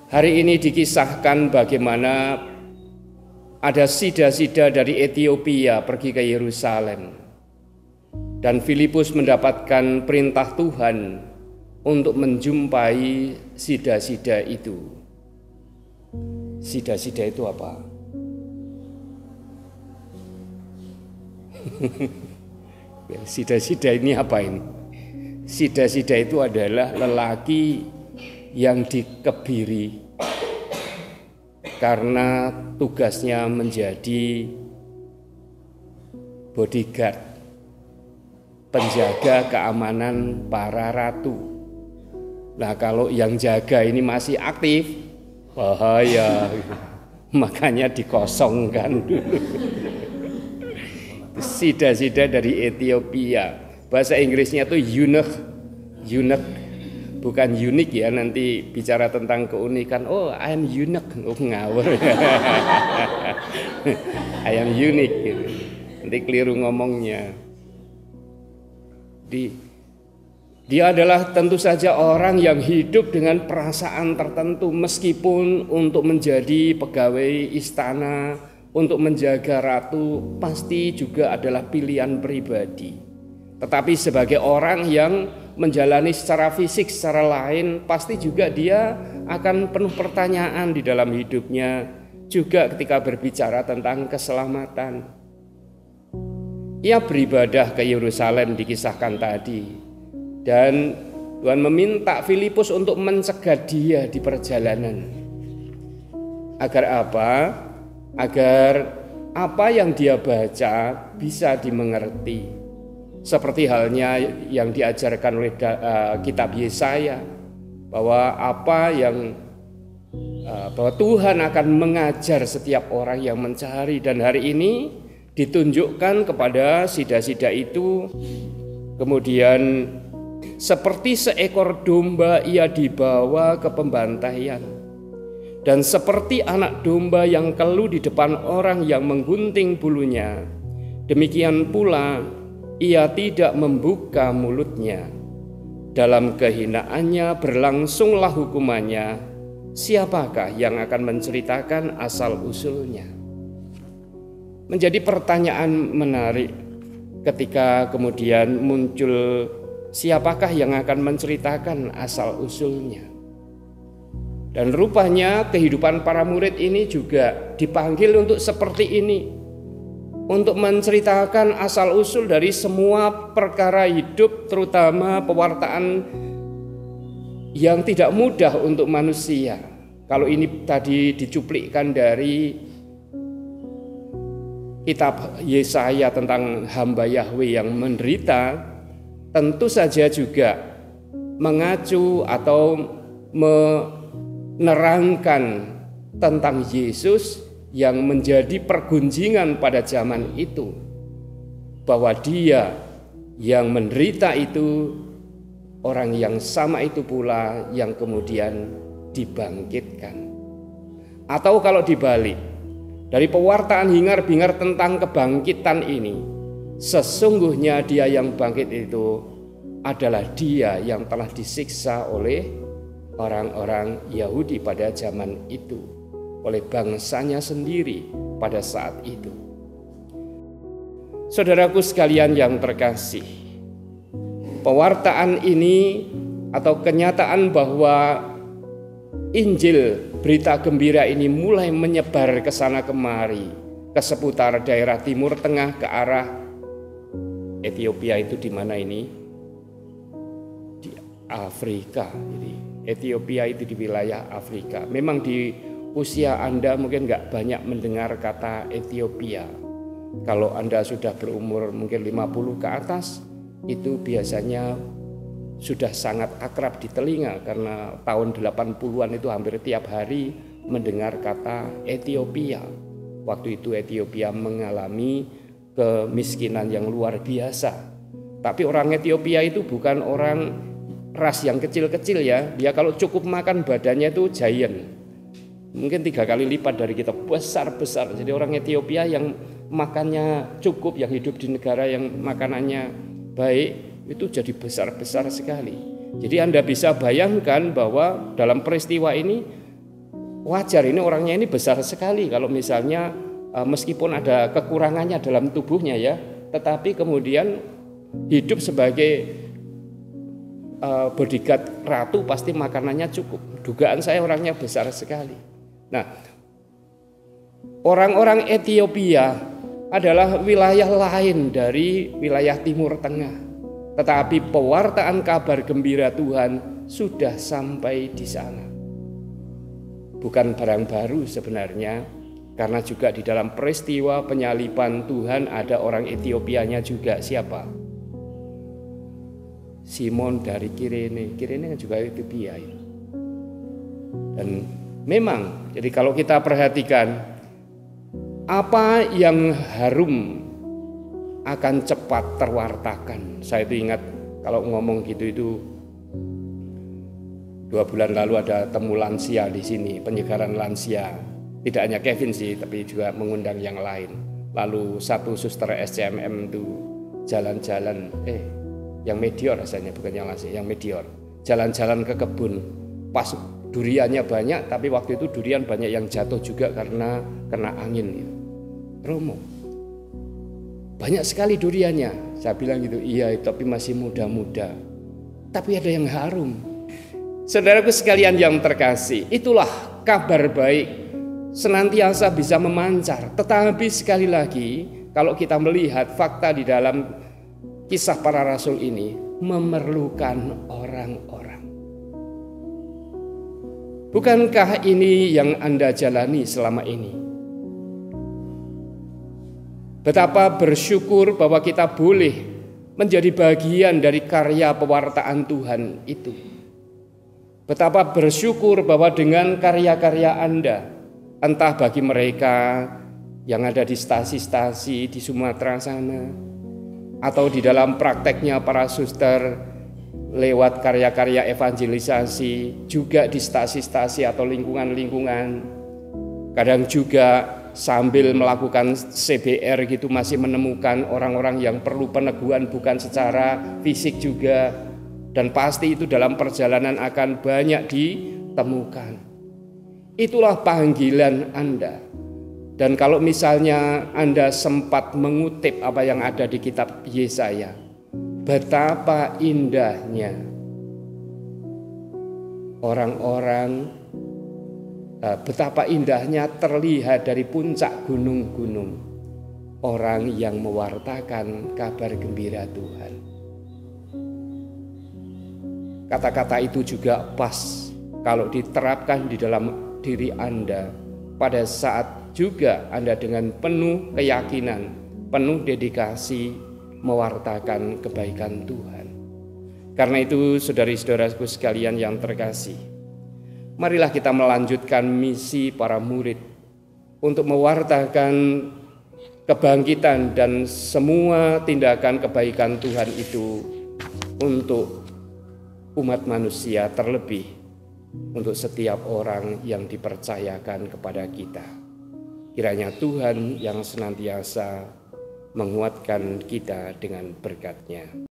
Hari ini dikisahkan bagaimana ada sida-sida dari Ethiopia pergi ke Yerusalem. Dan Filipus mendapatkan perintah Tuhan untuk menjumpai sida-sida itu. Sida-sida itu apa? Sida-sida ini apa ini? Sida-sida itu adalah lelaki yang dikebiri karena tugasnya menjadi bodyguard, penjaga keamanan para ratu. Nah, kalau yang jaga ini masih aktif, bahaya, makanya dikosongkan dulu. Sida-sida dari Ethiopia, bahasa Inggrisnya tuh eunuch, bukan unik ya, nanti bicara tentang keunikan. Oh, I am eunuch, oh ngawur. I am unique gitu. Nanti keliru ngomongnya. Dia adalah tentu saja orang yang hidup dengan perasaan tertentu, meskipun untuk menjadi pegawai istana, untuk menjaga ratu pasti juga adalah pilihan pribadi. Tetapi sebagai orang yang menjalani secara fisik, secara lain, pasti juga dia akan penuh pertanyaan di dalam hidupnya, juga ketika berbicara tentang keselamatan. Ia beribadah ke Yerusalem dikisahkan tadi, dan Tuhan meminta Filipus untuk mencegah dia di perjalanan. Agar apa? Agar apa yang dia baca bisa dimengerti. Seperti halnya yang diajarkan oleh kitab Yesaya, bahwa bahwa Tuhan akan mengajar setiap orang yang mencari, dan hari ini ditunjukkan kepada sida-sida itu. Kemudian seperti seekor domba ia dibawa ke pembantaian, dan seperti anak domba yang keluh di depan orang yang menggunting bulunya, demikian pula ia tidak membuka mulutnya. Dalam kehinaannya berlangsunglah hukumannya. Siapakah yang akan menceritakan asal-usulnya? Menjadi pertanyaan menarik ketika kemudian muncul siapakah yang akan menceritakan asal-usulnya. Dan rupanya kehidupan para murid ini juga dipanggil untuk seperti ini, untuk menceritakan asal-usul dari semua perkara hidup, terutama pewartaan yang tidak mudah untuk manusia. Kalau ini tadi dicuplikkan dari kitab Yesaya tentang hamba Yahweh yang menderita, tentu saja juga mengacu atau menerangkan tentang Yesus yang menjadi pergunjingan pada zaman itu, bahwa dia yang menderita itu orang yang sama itu pula yang kemudian dibangkitkan. Atau kalau dibalik, dari pewartaan hingar-bingar tentang kebangkitan ini, sesungguhnya dia yang bangkit itu adalah dia yang telah disiksa oleh orang-orang Yahudi pada zaman itu, oleh bangsanya sendiri pada saat itu. Saudaraku sekalian yang terkasih, pewartaan ini atau kenyataan bahwa Injil, berita gembira ini mulai menyebar ke sana kemari, ke seputar daerah Timur Tengah, ke arah Ethiopia. Itu di mana ini? Di Afrika. Jadi Ethiopia itu di wilayah Afrika. Memang di usia Anda mungkin nggak banyak mendengar kata Ethiopia. Kalau Anda sudah berumur mungkin 50 ke atas, itu biasanya sudah sangat akrab di telinga, karena tahun 80-an itu hampir tiap hari mendengar kata Ethiopia. Waktu itu Ethiopia mengalami kemiskinan yang luar biasa. Tapi orang Ethiopia itu bukan orang ras yang kecil-kecil ya. Dia kalau cukup makan badannya itu giant. Mungkin 3 kali lipat dari kita, besar-besar. Jadi orang Ethiopia yang makannya cukup, yang hidup di negara yang makanannya baik, itu jadi besar-besar sekali. Jadi Anda bisa bayangkan bahwa dalam peristiwa ini wajar, ini orangnya ini besar sekali kalau misalnya meskipun ada kekurangannya dalam tubuhnya ya, tetapi kemudian hidup sebagai bodyguard ratu pasti makanannya cukup. Dugaan saya orangnya besar sekali. Nah, orang-orang Ethiopia adalah wilayah lain dari wilayah Timur Tengah. Tetapi pewartaan kabar gembira Tuhan sudah sampai di sana. Bukan barang baru sebenarnya, karena juga di dalam peristiwa penyaliban Tuhan ada orang Etiopianya juga. Siapa? Simon dari Kirene. Kirene kan juga Ethiopia ya. Dan memang, jadi kalau kita perhatikan, apa yang harum akan cepat terwartakan. Saya itu ingat kalau ngomong gitu itu 2 bulan lalu ada temu lansia di sini, penyegaran lansia. Tidak hanya Kevin sih, tapi juga mengundang yang lain. Lalu satu suster SCMM itu jalan-jalan, yang Medior rasanya, bukan yang lansia, yang Medior. Jalan-jalan ke kebun, pas duriannya banyak, tapi waktu itu durian banyak yang jatuh juga karena kena angin. Gitu. Romo, banyak sekali duriannya. Saya bilang gitu, iya tapi masih muda-muda. Tapi ada yang harum. Saudaraku sekalian yang terkasih, itulah kabar baik senantiasa bisa memancar. Tetapi sekali lagi, kalau kita melihat fakta di dalam kisah para rasul ini, memerlukan orang-orang. Bukankah ini yang Anda jalani selama ini? Betapa bersyukur bahwa kita boleh menjadi bagian dari karya pewartaan Tuhan itu. Betapa bersyukur bahwa dengan karya-karya Anda, entah bagi mereka yang ada di stasi-stasi di Sumatera sana, atau di dalam prakteknya para suster lewat karya-karya evangelisasi, juga di stasi-stasi atau lingkungan-lingkungan, kadang juga sambil melakukan CBR gitu masih menemukan orang-orang yang perlu peneguhan bukan secara fisik juga, dan pasti itu dalam perjalanan akan banyak ditemukan. Itulah panggilan Anda. Dan kalau misalnya Anda sempat mengutip apa yang ada di kitab Yesaya, betapa indahnya orang-orang, betapa indahnya terlihat dari puncak gunung-gunung orang yang mewartakan kabar gembira Tuhan. Kata-kata itu juga pas kalau diterapkan di dalam diri Anda pada saat juga Anda dengan penuh keyakinan, penuh dedikasi mewartakan kebaikan Tuhan. Karena itu saudari-saudaraku sekalian yang terkasih, marilah kita melanjutkan misi para murid untuk mewartakan kebangkitan dan semua tindakan kebaikan Tuhan itu untuk umat manusia, terlebih untuk setiap orang yang dipercayakan kepada kita. Kiranya Tuhan yang senantiasa menguatkan kita dengan berkat-Nya.